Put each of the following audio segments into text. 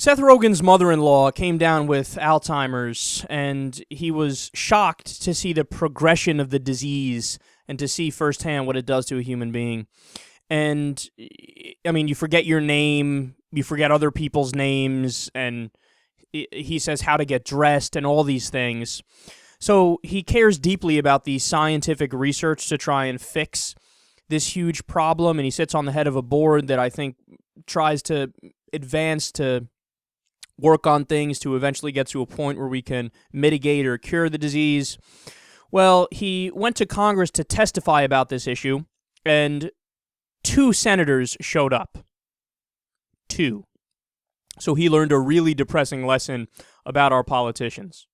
Seth Rogen's mother-in-law came down with Alzheimer's, and he was shocked to see the progression of the disease and to see firsthand what it does to a human being. And, I mean, you forget your name, you forget other people's names, and he says how to get dressed and all these things. So he cares deeply about the scientific research to try and fix this huge problem, and he sits on the head of a board that I think tries to advance to work on things to eventually get to a point where we can mitigate or cure the disease. Well, he went to Congress to testify about this issue, and 2 senators showed up. 2. So he learned a really depressing lesson about our politicians.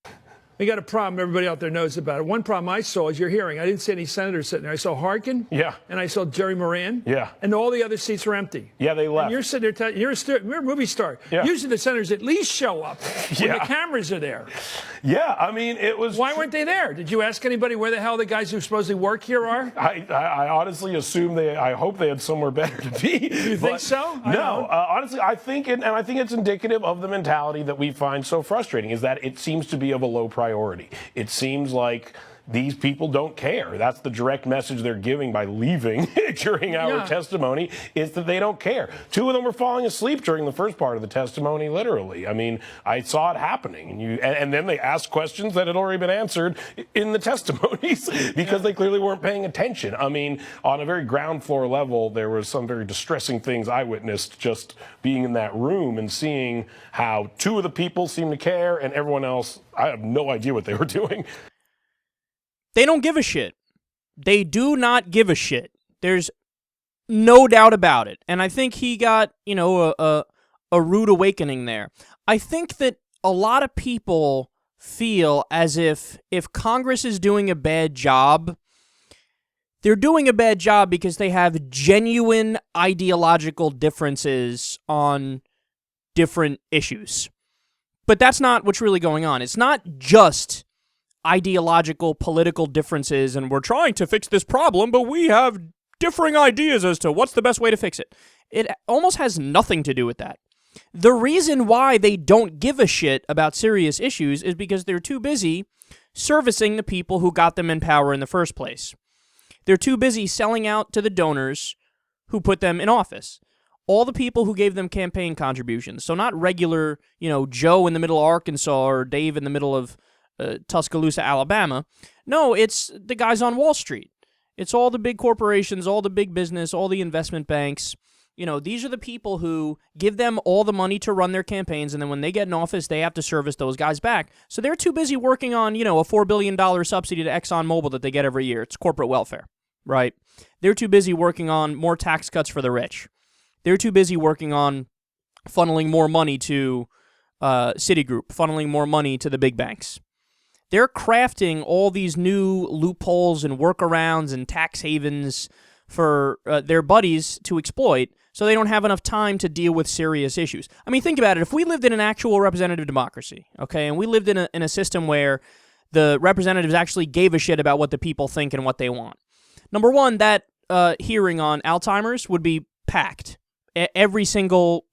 We got a problem everybody out there knows about it. One problem I saw is your hearing. I didn't see any senators sitting there. I saw Harkin. Yeah. And I saw Jerry Moran. Yeah. And all the other seats were empty. Yeah, they left. And you're sitting there, you're a movie star. Yeah. Usually the senators at least show up when the cameras are there. Yeah, I mean, it was... Why weren't they there? Did you ask anybody where the hell the guys who supposedly work here are? I honestly assume I hope they had somewhere better to be. You think so? No, honestly, I think it's indicative of the mentality that we find so frustrating, is that it seems to be of a low priority. It seems like these people don't care. That's the direct message they're giving by leaving during our testimony, is that they don't care. 2 of them were falling asleep during the first part of the testimony, literally. I mean, I saw it happening. And then they asked questions that had already been answered in the testimonies because they clearly weren't paying attention. I mean, on a very ground floor level, there was some very distressing things I witnessed just being in that room and seeing how 2 of the people seemed to care and everyone else, I have no idea what they were doing. They don't give a shit. They do not give a shit. There's no doubt about it. And I think he got, a rude awakening there. I think that a lot of people feel as if Congress is doing a bad job, they're doing a bad job because they have genuine ideological differences on different issues. But that's not what's really going on. It's not just ideological, political differences, and we're trying to fix this problem, but we have differing ideas as to what's the best way to fix it. It almost has nothing to do with that. The reason why they don't give a shit about serious issues is because they're too busy servicing the people who got them in power in the first place. They're too busy selling out to the donors who put them in office. All the people who gave them campaign contributions. So not regular, Joe in the middle of Arkansas or Dave in the middle of Tuscaloosa, Alabama. No, it's the guys on Wall Street. It's all the big corporations, all the big business, all the investment banks. These are the people who give them all the money to run their campaigns, and then when they get in office, they have to service those guys back. So they're too busy working on, a $4 billion subsidy to ExxonMobil that they get every year. It's corporate welfare, right? They're too busy working on more tax cuts for the rich. They're too busy working on funneling more money to Citigroup, funneling more money to the big banks. They're crafting all these new loopholes and workarounds and tax havens for their buddies to exploit, so they don't have enough time to deal with serious issues. I mean, think about it. If we lived in an actual representative democracy, okay, and we lived in a system where the representatives actually gave a shit about what the people think and what they want. Number one, that hearing on Alzheimer's would be packed. Every single,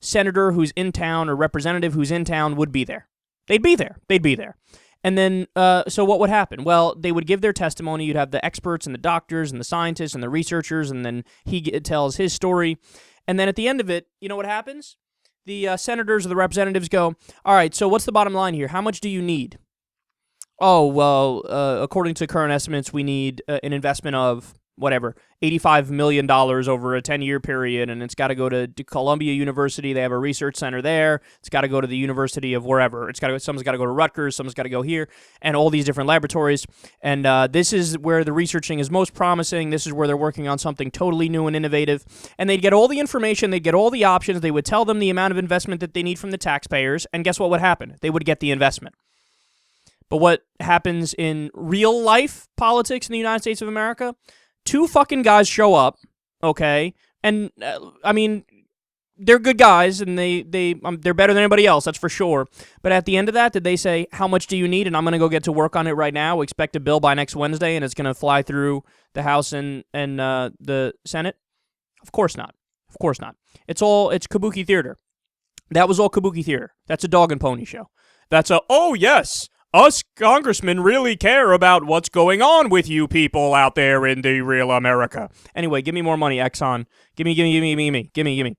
senator who's in town or representative who's in town would be there. They'd be there. And then, so what would happen? Well, they would give their testimony. You'd have the experts and the doctors and the scientists and the researchers, and then he tells his story. And then at the end of it, you know what happens? The senators or the representatives go, all right, so what's the bottom line here? How much do you need? Oh, well, according to current estimates, we need an investment of whatever, $85 million over a 10-year period, and it's got to go to Columbia University. They have a research center there. It's got to go to the University of wherever. Someone's got to go to Rutgers. Someone's got to go here, and all these different laboratories. And this is where the researching is most promising. This is where they're working on something totally new and innovative. And they'd get all the information. They'd get all the options. They would tell them the amount of investment that they need from the taxpayers, and guess what would happen? They would get the investment. But what happens in real life politics in the United States of America? 2 fucking guys show up, okay, and I mean, they're good guys, and they're better than anybody else, that's for sure. But at the end of that, did they say, how much do you need? And I'm going to go get to work on it right now. Expect a bill by next Wednesday, and it's going to fly through the House and the Senate? Of course not. Of course not. It's kabuki theater. That was all kabuki theater. That's a dog and pony show. That's a, oh yes, us congressmen really care about what's going on with you people out there in the real America. Anyway, give me more money, Exxon. Give me.